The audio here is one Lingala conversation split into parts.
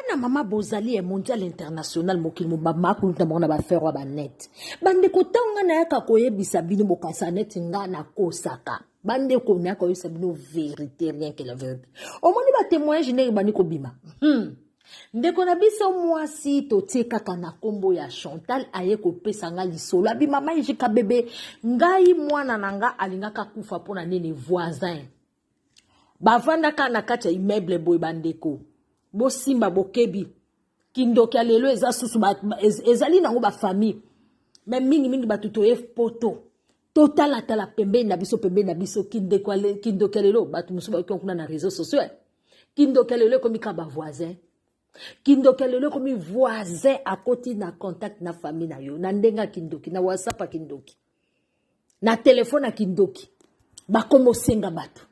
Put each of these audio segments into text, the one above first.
Bana mama bozali e mondial international mokili mobamba kulunta mona ba faire wa net. Bande ko tanga na yaka koyebisa bino bokasa net nga na kosaka. Bande ko na koyebisa bino vérité rien que la vérité. Au moins ba témoignage ne bani ko bima. Ndeko na biso mwasi totie kaka na kombo ya Chantal aye ko pesa nga lisolo. Abi mama yika bébé ngai mwana nanga alingaka kufa pona nene voisin. Bavanda ka na kati ya immeuble boy bandeko. Bo simba bokebi kindoki alelo eza susu ezali nango ba famille même mingi batuto poto total tala pembe na biso kindoki alelo batu musu ba kuna na réseaux sociaux kindoki alelo komi ka ba voisin kindoki alelo komi voisin à côté na contact na famille na yo na ndenga kindoki na WhatsApp kindoki na téléphone na kindoki ba komo senga batu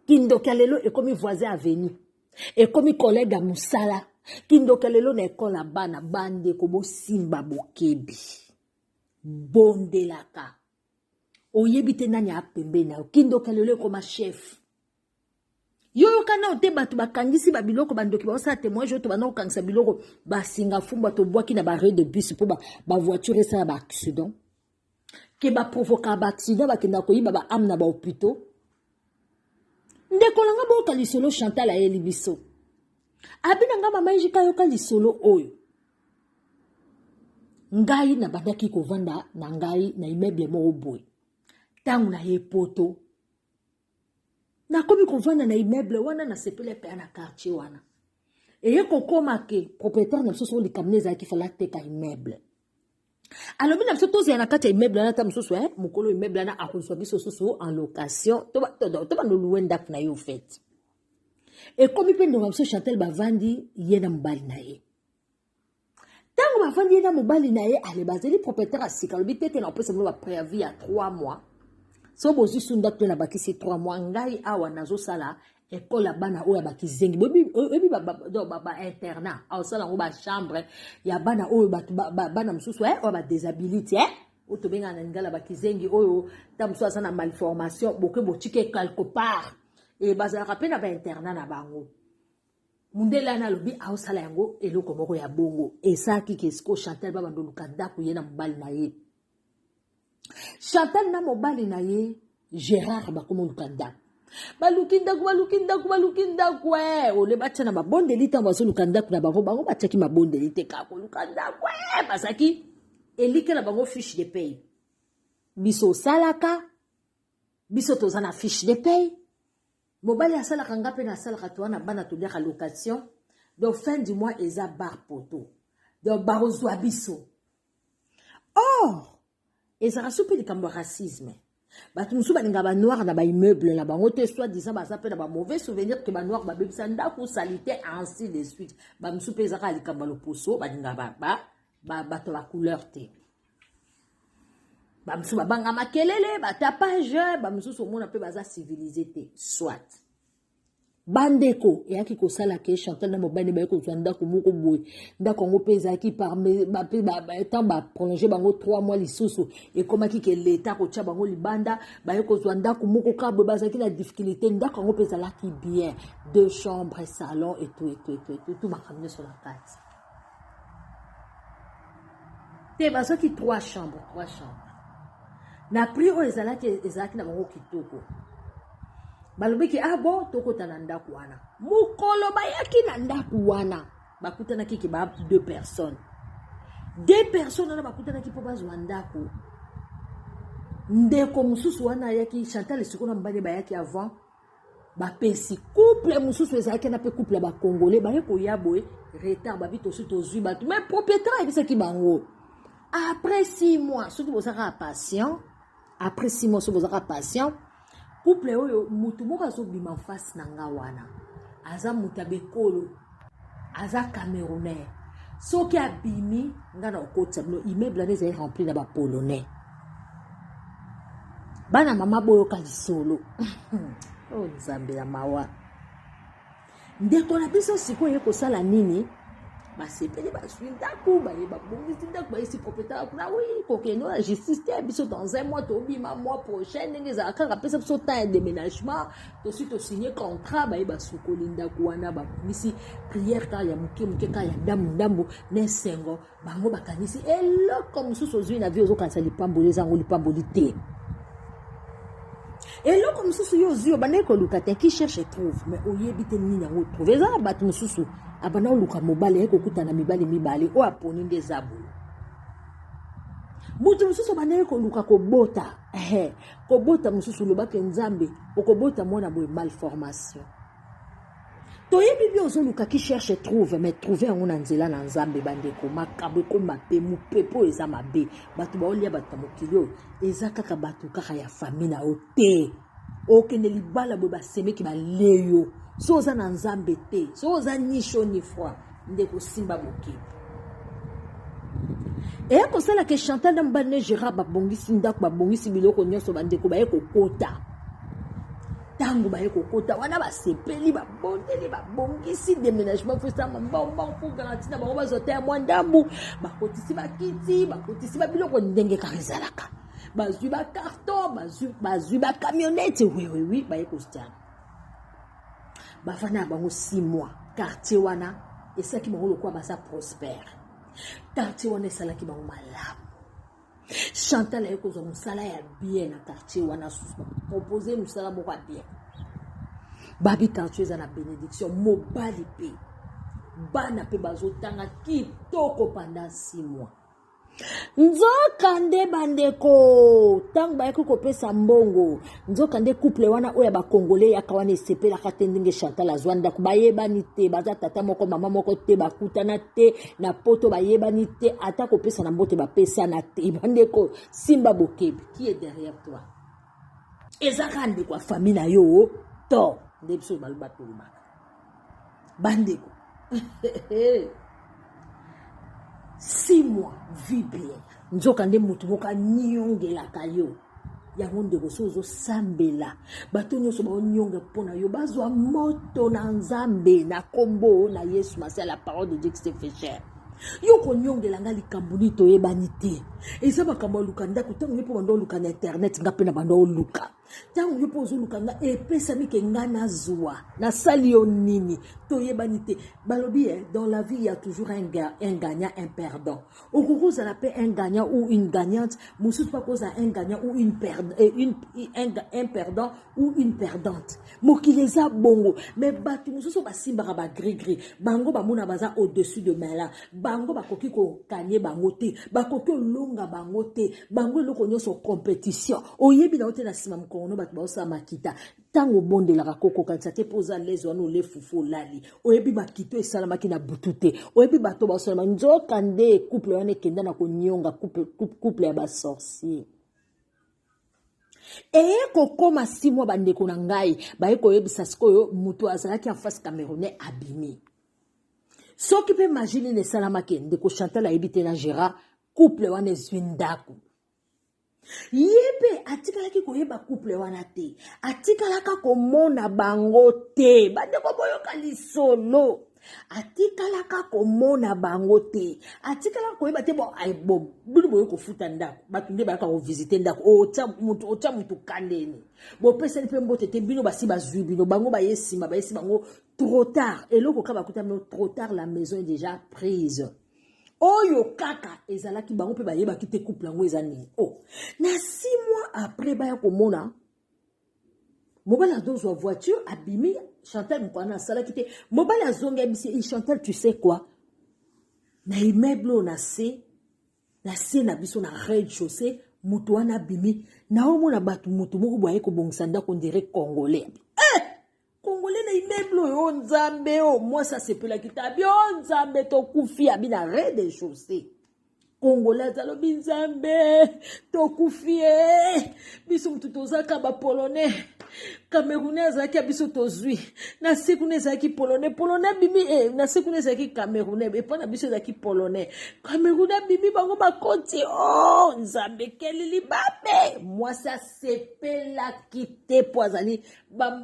kindoki alelo e komi voisin avenue et comme collègue à Moussala, kindokelelo na ekola bana bande kobo simba bokebi. Bondelaka. Oyebite nani apembe na kindokelelo comme chef. Yo kana ote batu bakangisi ba biloko bandoki ba osa témoignage to bana okangisa biloko ba singa fumba to boaki na ba rue de bus pour ba voiture ça ba accident. Ke ba provoquer ba accident ba kenda ko yiba ba amna ba hôpital. Ndeko langa boka lisolo Chantal ayeli biso. Abina nga mama yika yoka lisolo oyo. Ngai na bandaki kovanda na ngai na immeuble mo boy. Tangu na ye poto. Na komi kovanda na immeuble wana na sepele pe na quartier wana. Eye kokoma ke propriétaire na biso li kamneza ki fala teka immeuble. Alors bina biso tozi na kati ya immeuble na ta msusu mukolo immeuble na akozwa biso susu en location to ba no luenda na yo fait. Et comme pe ndo biso Chantal bavandi ye na mbali na ye. Tango bavandi ye na mbali na ye ale bazeli propriétaire asika lobi tete na pesa mo ba préavis à 3 mois. So bozu sunda to na bakisi 3 mois ngai awa nazo sala école bana oya bakizengi bobi ba internat au sala ngo ba chambre ya bana oyo bana msusu o ba disabilité to benga na ngala bakizengi oyo tamso asana malformation boke botike quelque part et bazala kapena ba internat na bango mundela na lobi au sala yango eloko moko ya bongo esaki kesko Chantal baba ndoluka ndako ye na mobali na ye Chantal na mobali na ye Gérard bakomo lukanda balukinda kwe ole batana mabonde lita baso lukanda kuna bango bataki mabonde lite kako lukanda kwe basaki elike na bango fiche de paye biso salaka biso tozana fiche de paye mobali asalaka ngape na salaka to na bana to dia location donc fin du mois eza bar poto donc barozwa biso ezaka soupe de kambo racisme batu musu balinga ba noir na ba immeuble na bango te soit disant ba sapé na ba mauvais souvenir que ba noir ba bebisa ndako salité ainsi de suite ba musu pe zaka likamba lo poso balinga ba to la couleur te ba musu ba banga makelele ba tapage ba musu so mona pe baza civilisé te soit bandeko yaki ko sala ke Chantal na mobane ba ko zwanda ko moko boy ndako ngo peza ki par ba temps ba prolonger bango 3 mois lisusu et comment ki ke l'état ko tcha bango libanda ba ko zwanda ko moko ka bo bazaki na difficulté ndako ngo peza la ki bien 2 chambres salon et tout ba ramener sur la carte te baso ki 3 chambres na prix o ezalaki na bango kitoko balobeki bon toko tananda kuana mukolo bayaki na ndaku wana bakutana kiki ba 2 personnes na bakutana ki po bazwa ndaku ndeko mususu wana yaki Chantal sikona mbane bayaki avant ba pesi couple mususu ezalaki na pe couple ba congolais bayeko yaboe retard ba bito suto zui batu mais propriétaire ebisa ki bango après 6 mois surtout bozaka patient après 6 mois so bozaka patient couple oyo mutu moko azobima face na nga wana aza mutabekolo aza camerounais soki abimi nga na okotsa no immeuble na ezali rempli na ba polonais bana mama boyo kalisolo nzambe ya mawa ndeko na biso sikoyo kosala nini basepeli bazwi ndako babongisi ndako bayesi propriétaire kuna oui kokende na justice te biso dans un mois tobima mois prochain ndenge ezalaka kaka pesa biso temps ya déménagement tosi tosigné contrat basukoli ndako wana babongisi prière kaka ya moke kaka ya ndambu na esengo bango bakanisi eloko mosusu ozwi na vie ozokanisa lipamboli ezango lipamboli te eloko mosusu yo ozwi obandeki koluka te qui cherche trouve mais oyebi te nini yango trouve eza na bato mosusu abanda oluka mobali ekokutana mibali oyo aponi nde eza boye moto mosusu abandeki koluka kobota mosusu olobaki nzambe okobota mwana boye malformation toyebi bi ozoluka qui cherche trouve mais trouve yango na nzela na nzambe bandeko makambo ekoma pe mopepo eza mabe bato baolia bato ya mokili oyo eza kaka bato kaka ya famille na yo te okende libala boye basemeki baleyo so oza na nzambe te so oza ni chaud ni froid ndeko simba bokebi eya kosala ke Chantal na mobali ne Gérard babongisi ndako babongisi biloko nyonso bandeko baye kokota tango baye kokota wana basepeli babondeli babongisi déménagement fosama mbongo pour garantir na bango bazwa te ya mwa ndambu bakotisi bakiti bakotisi babiloko ndenge kaka ezalaka bazwi bacarton bazwi bacamionnette oui baye kosala bafana bango 6 mois quartier wana esalaki bango lokola baza prospère quartier wana esalaki bango malamu Chantal aye kozwa mosala ya bien na quartier wana proposer mosala moko ya bien babi quartier eza na bénédiction mobali pe bana pe bazotanga kitoko pendant 6 mois nzoka nde bandeko tango bayaki kopesa mbongo nzoka nde couple wana oyo bakongole yaka wana esepelaka te ndenge Chantal azwa ndako bayebani te baza tata moko mama moko te bakutana te na poto bayebani te ata kopesa na mbote bapesana te bandeko simba bokebi qui est derrière toi ezaka ndeko ya famille na yo to nde biso baloba tolobaka bandeko 6 mois vie bien nzoka nde mutu moko anyongelaka yo yango ndeko so ozosambela bato nyonso baonyonge mpona yo bazwa moto na nzambe na kombo na Yesu masi la parole de Dieu qui se fait chair yo konyongela nga likambo nini toyebani te eza makambo oluka ndako ntango yo mpo bando oluka na internet nga mpe na bando oluka ntango yo mpo ozoluka nga epesami ke nga nazwa nasali yo nini toyebani te balobi dans la vie il y a toujours un gagnant un perdant okokozala mpe un gagnant ou une gagnante mosusu mpa kozala un gagnant ou un perdant ou une perdante mokili eza bongo mais bato mosusu basimbaka bagri bango bamona baza au-dessus de mala bango bakoki kokanye bango te bakoki olonga bango te bango eloko nyonso compétition oyebi na yo te na nsima mokongo bato baosala makita ntango obondelaka kokokanisa te mpo oza lezi wana ole fufu olali oyebi makito esalamaki na butu te oyebi bato baosalama nzoka nde couple wana ekenda na konyonga couple ya basorcier eye kokoma 6 mois bandeko na ngai baye koyebisa sikoyo mutu azalaki en face camerounais abimi soki mpe magine nesalamaki ndeko Chantal ayebi te na Gérard couple wana ezwi ndako ye mpe atikalaki koyeba couple wana te atikalaka komona bango te bandeko boyoka lisolo atikalaka komona bango te atikalaka koyeba te bino boyo kofuta ndako bato nde bayaka kovisite ndako otya mutu kandeni bopesani mpe mbote te bino basi bazwi bino bango bayesi bango trop tard eloko ka bakuta bino trop tard la maison est déjà prise oyo kaka ezalaki bango mpe bayebaki te couple yango eza nini na 6 mois après baya komona mobali azozwa voiture abimi Chantal mokwana asalaki te mobali azongi abisi Chantal tu sais quoi na immeuble na se na biso na rez-de-chaussée mutu wana abimi na omona bato mutu moko boye kobongisa ndako ndire congolais congolais na immeuble oyo nzambe moi ça sepelaki ta bio nzambe tokufi abi na rez-de-chaussée congolais alobi nzambe tokufi biso mutu tozaka bapolonais camerounais azalaki biso tozwi na sekuna ezalaki polonais bimi na sekuna ezalaki camerounais epo na biso ezalaki polonais camerounais bimi bango bakoti nzambe kelili babe mwasi asepelaki te po azali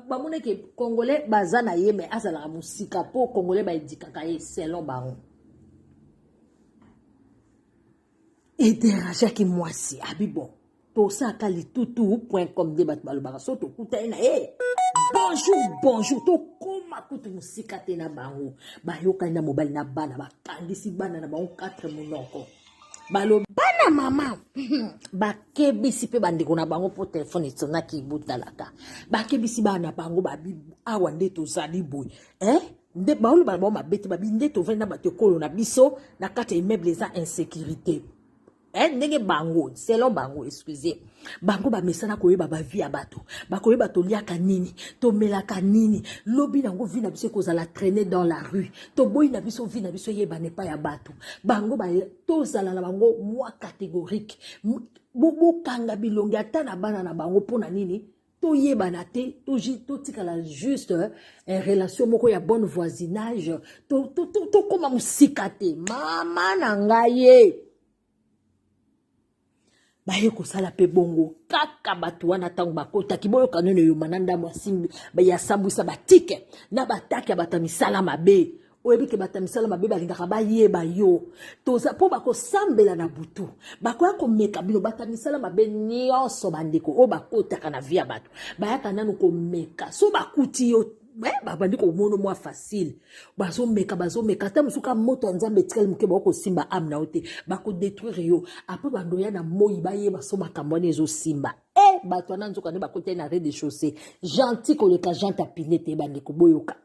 bamoneke congolais baza na ye me azalaka mosika po congolais baedikaka ye selon bango et déranger qui moi si bon to ça kali tutu.com de bat balobaka so to kuta na bonjour to koma kutu musika te na bango bayoka na mobile na bana bakangisi bana na bango 4 monoko balo bana mama bakebisi pe bandeko na bango po telefone tsonaki butalaka bakebisi bana bango babi awa nde tozali boy nde baolo bango mabete babi nde tovenda batekolo na biso na kati immeuble za insécurité ndenge bango selon bango excusez bango ba mesana koyeba ba vie ya bato bakoyeba to liaka nini to melaka nini lobi nango vie na biso kozala traîner dans la rue to boyi na biso vie na biso yeba ne pas ya bato bango ba to zala na bango moi catégorique bobo kanga bilongi ata na bana na bango pona nini to yeba na te to tikala juste relation moko ya bonne voisinage to koma musika te mama na ngai baye kosala pe bongo kaka bato wana ntango bakotaki boyoka nini oyoma na ndambo ya sambwisa batike na bataki ya bata misala mabe oyebi ke bata misala mabe balingaka bayeba yo toza mpo bakosambela na butu bakoya komeka bino bata misala mabe nyonso bandeko oyo bakotaka na vi ya bato bayaka nanu komeka so bakuti yo babandi komono mwa facile bazomeka ata mosuka moto ya nzambe etikali moke bakosimba ame na yo te bakodétruire yo apres bandoya na moi bayeba so makambo wana ezosimba bato wana nzoka nde bakoteli na rez-de-chaussée gentil koleka jante apine te bandeko boyoka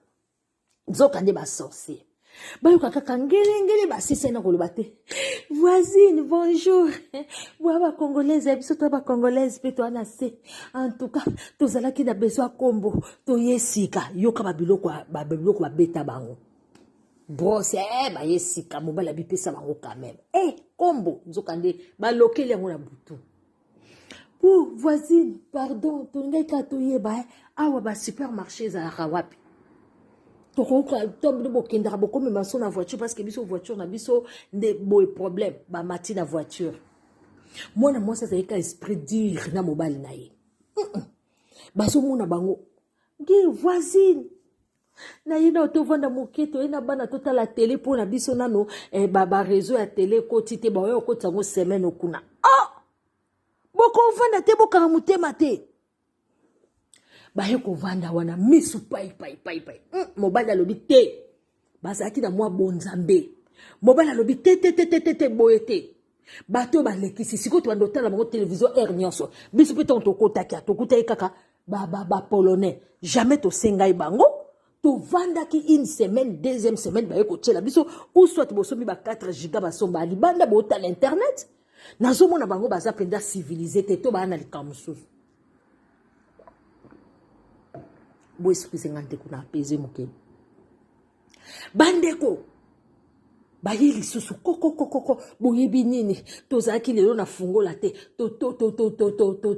nzoka nde basorcier bayoka kaka ngele basisa na koloba te voisine bonjour bwa bacongolaise ya biso to bacongolaise mpe to wana se en tout cas tozalaki na besoin kombo toyesika yoka babiloko babeta bango brosse bayesika mobali abipesa bango quand même kombo nzoka nde balokeli yango na butu pour voisine pardon tolingai kaka toyeba awa basupermarché ezalaka wapi tombe bokendaka bokomema so na voiture parce que biso voiture na biso nde boye problème bamati na voiture mwana mwasi azali ka esprit dur na mobali na ye bazomona bango ngi voisine na ye na tovanda moke toye na bana totala tele mpo na biso nano bareseau ya tele ekoti te baoyo okoti yango semaine okuna bokovanda te bokanga motema te baye kovanda wana misu pai mobali alobi te bazalaki na mwa bonzambe mobali alobi te boye te bato balekisi sikoyo tobanda otala bango télévision air nyonso biso mpe ntango tokutaki kaka bapolonais jamais tosengai bango tovandaki une semaine deuxième semaine baye kotiela biso ou soit bosomi ba 4 giga basomba libanda bootala internet nazomona bango baza mpenza civilisé te to baa na likambo mosusu bo excuse nga ndeko na apese moke bandeko baye lisusu koko boyebi nini tozalaki lelo na fungola te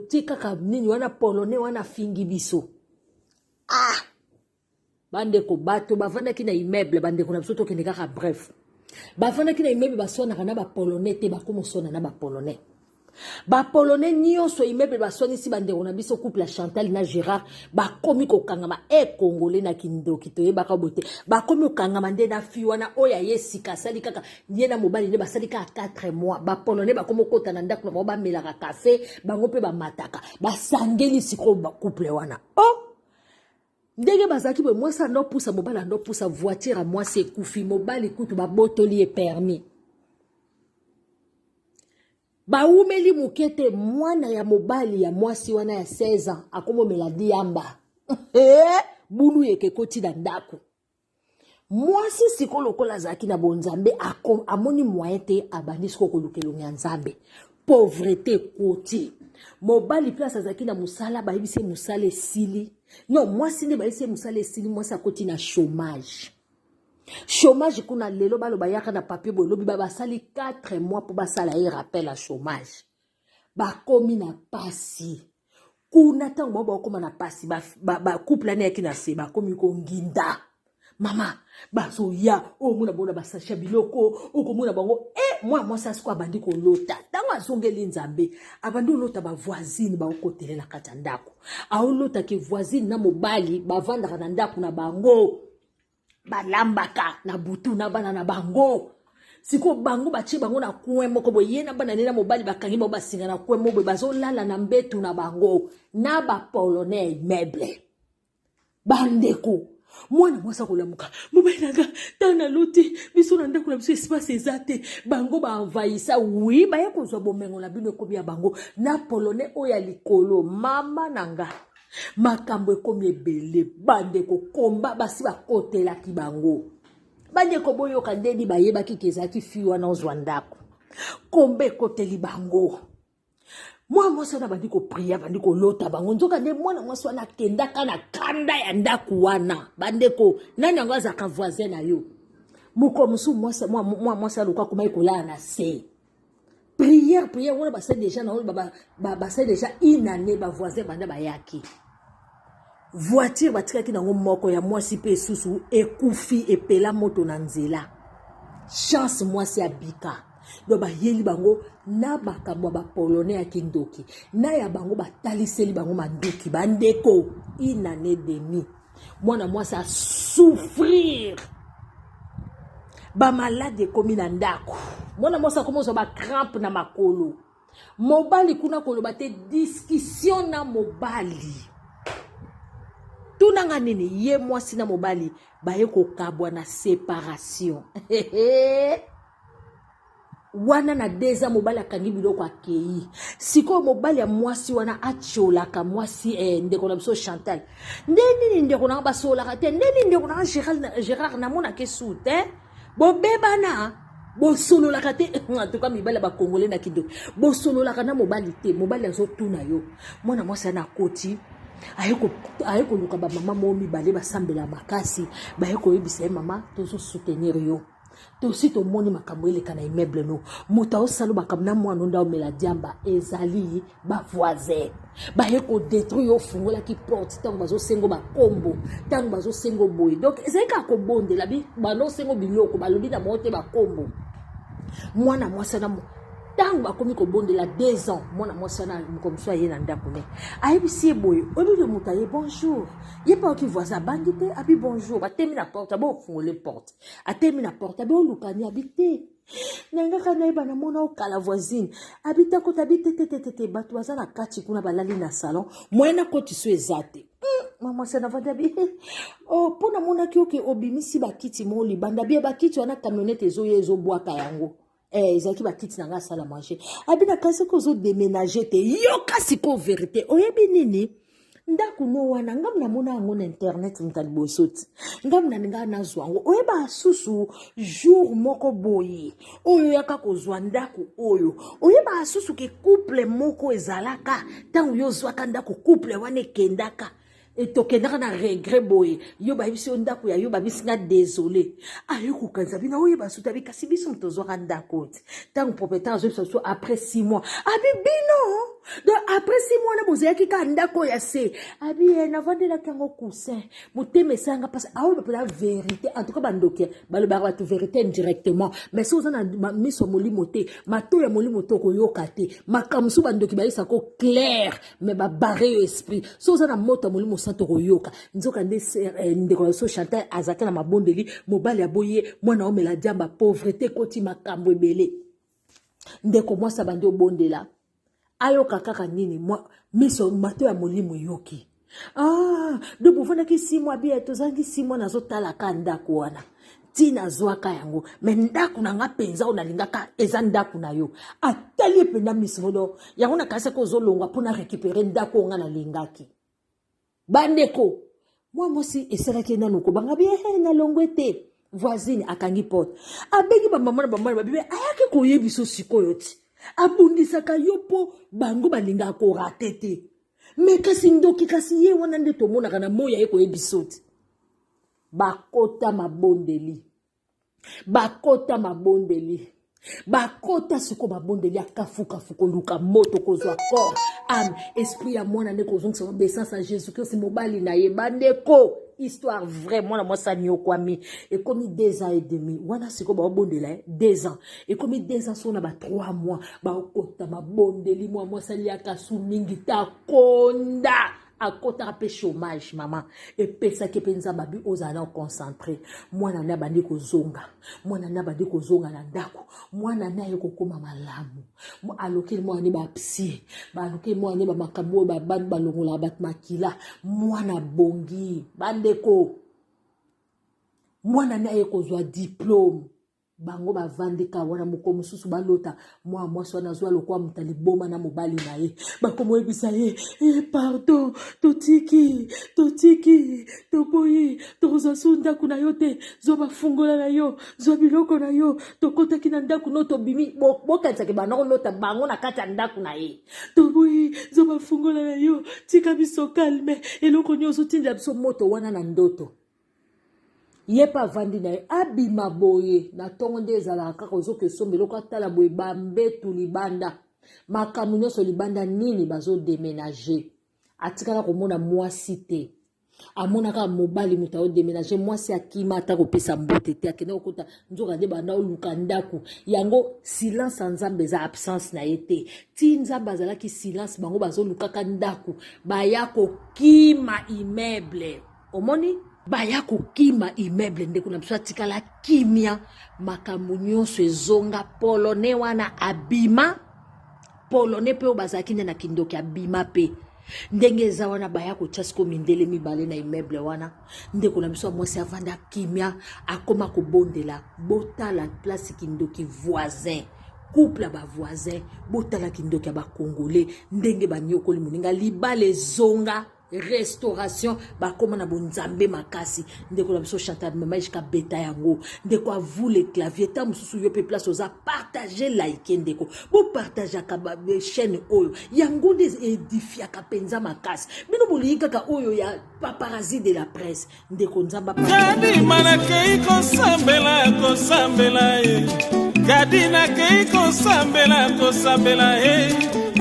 tikaka nini wana polonais wana fingi biso bandeko bato bavandaki na immeuble bandeko na biso tokende kaka bref bavandaki na immeuble baswanaka na bapolonais te bakomosona na bapolonais bapolonais nyonso immeuble baswanisi bandeko na biso couple ya Chantal na Gérard bakomi kokangama congolais na kindoki toyebaka bote bakomi kokangama nde na fi wana oyo ayesika asali kaka ye na mobali nde basali kaka 4 mois bapolonais bakomi kokota na ndako na bango bamelaka kafe bango mpe bamataka basangeli sikoyo couple wana ndenge bazalaki boye mwasi andopusa mobali andopusa voiture ya mwasi ekufi mobali kutu babotoli ye permis baumeli mokete mwana ya mobali ya mwasi wana ya 16 ans akomomela diamba bulu yeke koti na ndako mwasi siko lokola azalaki na bonzambe amoni moyen te abandi siko kolukelongi ya nzambe pauvreté koti mobali place azalaki na musala bayebisi musala esili non mwasi nde bayebisi musala esili mwasi akoti na chômage kuna lelo baloba yaka na papier bolobi basali 4 mois pour basala ye rappel à chômage bakomi na pasi kuna ntango bakoma na pasi couple ane yaki na se bakomi konginda mama bazoya omona bona basasha biloko okomona bango mwasi asiko abandi kolota ntango azongeli nzambe abandi olota bavoisine baokotele na kati ya ndako aolotaki voisine na mobali bavandaka na ndako na bango balambaka na butu na bana na bango siko bango batie bango na coin moko boye ye na bana nena mobali bakangi mo basinga na coin moko bazo lala na mbetu na bango na ba polonais meuble bandeko mwana mwasa kolamuka mobali nanga tana loti biso na ndako na biso espace ezate bango ba envahisa oui ba yakozwa bomengo na bino ekobi ya bango na polonais oya likolo mama nanga makambo ekomi ebele bandeko komba basi bakotelaki bango bandeko boyoka ndeni bayebaki kezaki fi wana ozwa ndako komba ekoteli bango mwana mwasi wana bandi kopria bandi kolota bango nzoka nde mwana mwasi wana akendaka na kanda ya ndako wana bandeko nani yango azaka voisin na yo moko mosusu mwana mwasi aluka komai kolala na se prière wana basali deja na oyo basali deja une année bavoisin banda bayaki voiture batikaki nango moko ya mwasi mpe esusu ekufi epela moto na nzela chance mwasi abika do bayeli bango na makambo ya bapolonais ya kindoki na ya bango bataliseli bango manduki bandeko une année demi mwana mwasi asouffrir bamalade ekomi na ndako mwana mwasi akomozwa bacrampe na makolo mobali kuna koloba te discussion na mobali tunanga nini ye mwasi na mobali baye kokabwa na séparation wana na deza mobali akangi biloko akei siko mobali ya mwasi wana achiolaka mwasi ndeko na biso Chantal ndeni ndeko na basolaka te ndeni ndeko na Gérard na mona kesu te bobebana bosololaka te en tout cas mibala ba congolais na kido bosololaka na mobali te mobali azotuna yo mwana mwasi na koti ayeko luka ba mama mo mibale basambela makasi bayeko yebisa mama tozo soutenir yo tosi to moni makambo eleka na immeuble no muta osalo makambo na mwana nda omela diamba ezali ba voisin bayeko détruire yo fungola ki porte tango bazo sengo ba kombo tango bazo sengo boy donc ezeka ko bondela bi bano sengo biloko balobi na mote ba kombo mwana mwasa na tango bakomi ko bondela 2 ans mwana mwasa na mkomso aye na ndako ne ayebisi boy obi muta ye bonjour ye pa ki voisin bandite abi bonjour batemi na porte abo fungole porte atemi na porte abi olukani habité nanga kana eba na mona okala voisine habita ko tabite tete batu bazana kati kuna balali na salon mwena ko tiso ezate mama sana vanda bi oh pona mona ki oke obimisi bakiti mo libanda bi bakiti wana camionnette ezo bwaka yango ezaki bakiti nanga sala manger abina kasi ko zo déménager te yo kasi ko vérité oyebi nini ndako no wana ngam na mona ngo na internet mtalibosoti ngam na nga na zwango oyeba susu jour moko boye oyo yaka ko zwa ndako oyo oyeba susu ke couple moko ezalaka tangu yo zwaka ndako couple wane kendaka etokendaka na regret boye yo babisi yo ndako ya yo babisi nga désolé ayo kukanza bina oyeba susu tabi kasi biso mtozwaka ndako ti tangu propriétaire azo après 6 mois abibino donc après 6 mois na bozeyaki ka ndako ya se abi na vandela kango coussin muteme sanga parce awo la vérité en tout cas bandokia balobaka tu vérité indirectement mais si ozana miso molimo te mato ya molimo to koyoka te makamsu bandoki bayisa ko clair mais ba barrer esprit si ozana moto molimo santo koyoka nzoka ndeko so Chantal azaka na mabondeli mobali aboye mwana omela diamba pauvreté koti makambo ebele ndeko mwasa bandi obondela ayoka kaka nini miso mato ya molimo yoki de buvona ki 6 mois bien tozangi 6 mois nazotala ka ndako wana tina zwaka yango me ndako na nga penza onalingaka eza ndako na yo atali penda misodo yango na kasa ko zolongwa pona récupérer ndako nga na lingaki bandeko mwasi esalaki nanu ko banga bien na longwete voisine akangi porte abegi ba mama na babibe ayaki ko yebiso sikoyo ti abundisaka yo po bango balinga ko ratete me kasi ndoki kasi ye wana nde tomonaka na moya ye ko yebisoti bakota siko mabondeli akafuka fuko luka moto kozwa corps âme esprit ya mwana nde kozongisa obéissance à Jésus-Christ mobali na ye bandeko histoire vraie mwana mwasa nyokwami ekomi 2 ans et demi wana siko babondela 2 ans ekomi 2 ans sona ba 3 mois bakota mabondeli mwasa liaka su mingi ta konda akota pe chômage mama epesa ke penza babi ozana concentré mwana na bandi kozonga mwana na bandi kozonga na ndako mwana na ye kokoma malamu alokeli mwana ne ba psy ba alokeli mwana ne ba makambo ba bandi balongola bat makila mwana bongi bandeko mwana na ye kozwa diplôme bango bavandika wana moko mosusu balota mwa mwasi wana azwa lokwa mutali boma na mobali na ye bakomoyebisa ye pardon totiki toboyi tokozwa su ndako na yo te zwa bafungola na yo zwa biloko na yo tokotaki na ndako no tobimi bokanisaki banakolota bango na kati ya ndako na ye toboyi zwa bafungola na yo tika biso kalme eloko nyonso tindela biso moto wana na ndoto ye pa vandi na ye abima boye na tongo nde ezalaka kaka ozoke sombe eloko atala boye bambetu libanda makambo nyonso libanda nini bazodeménage atikala komona mwasi te amonaka mobali moto aodeménage mwasi akima ata kopesa mbote te akende kokota nzoka nde banda oluka ndako yango silence ya nzambe eza absence na ye te ti nzambe azalaki silence bango bazolukaka ndako baya kokima immeuble omoni baya kokima immeuble ndeko na biso atikala kimia makambo nyonso ezonga polonais wana abima polonais pe obazalaki nde na kindoki abima pe ndenge eza wana baya kotyasi ko mindele mibale na immeuble wana ndeko na biso mwasi avanda kimia akoma kobondela botala place kindoki voisin couple ba voisin botala kindoki ya bakongolais ndenge banyokoli moninga libala ezonga restauration bakoma na bonzambe makasi ndeko la biso Chantal mama jika beta yango ndeko avule clavier ta mususu yo pe place oza partager like ndeko bo partager ka ba chaîne oyo yango des édifia ka penza makasi bino bolika ka oyo ya paparazzi de la presse ndeko nzamba gadi manake iko sambela gadi na ke iko sambela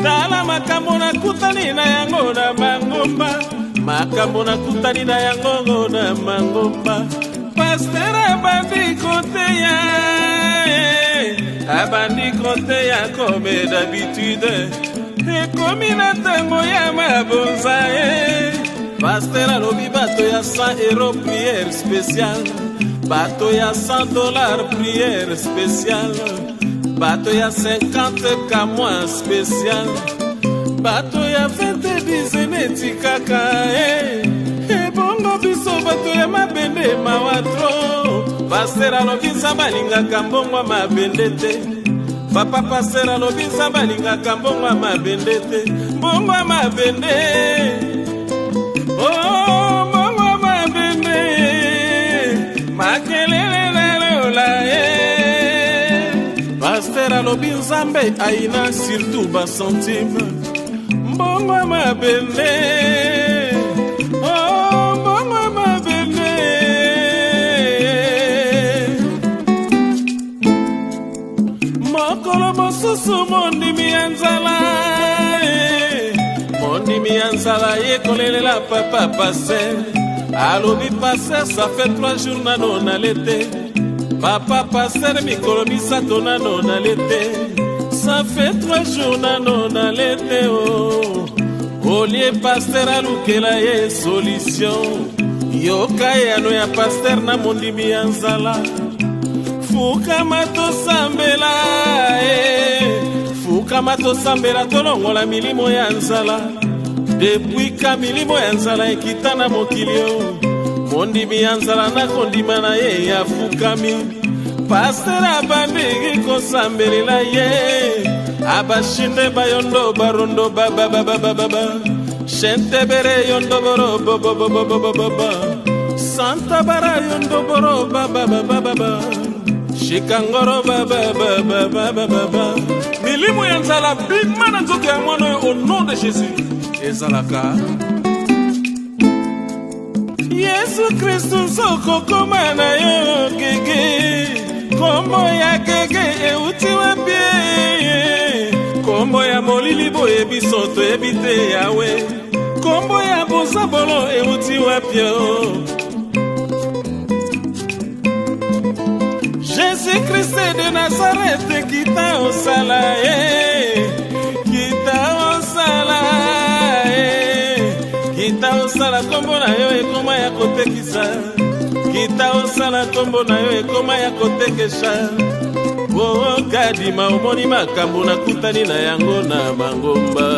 tala makambo na kutani na yango na mangomba makambo na kutani na yango na mangomba pastera abandi kote ya comme d'habitude ekomi na ntango ya mabonza pastera lobi bato ya 100 € prière spéciale bato ya $100 prière spéciale bato ya 50 ka mois spécial bato ya 20 dizeneti kaka bongo biso bato ya mabende mawatro pasera alobi nzambe alingaka mbongo ya mabende te papa pasera alobi nzambe alingaka mbongo ya mabende te mbongo ya mabende mbongo ya mabende makelele lalola Pasteur alobi nzambe aina surtout ba centime mbongo mabende mbongo mabende mokolo mosusu mondimi ya nzala yekolelela papa Pasteur alobi Pasteur ça fait 3 jours na l'été Papa Pasteur mikolo misato nano na l'été ça fait 3 jours nano na l'été olie Pasteur alukela ye solution yoka yano ya Pasteur na mondimi ya nzala fukama tosambela tolongola milimo ya nzala depuis ka milimo ya nzala ekita na mokili mondimi ya nzala na kondima na ye ya fukami Pasteur abandiki kosambelela ye abashinde bayondo barondo babababababa shentebere yondo boro bobobobobobaba santa bara yondo boro bababababa shikangoro babababababa milimo ya nzala bima na nzoto ya mwana au nom de Jésus ezalaka Yesu Kristu soko koma na yo gege kombo ya gege euti wapi kombo ya molili boye biso toyebi te yawe kombo ya bozabolo euti wapi Jésus Christ de Nazareth kita kombo na yo ekoma ya kotekisa, kita osala kombo na yo ekoma ya kotekesha. Kadima omoni makambo nakutani na yango na Mangomba.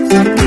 Thank you.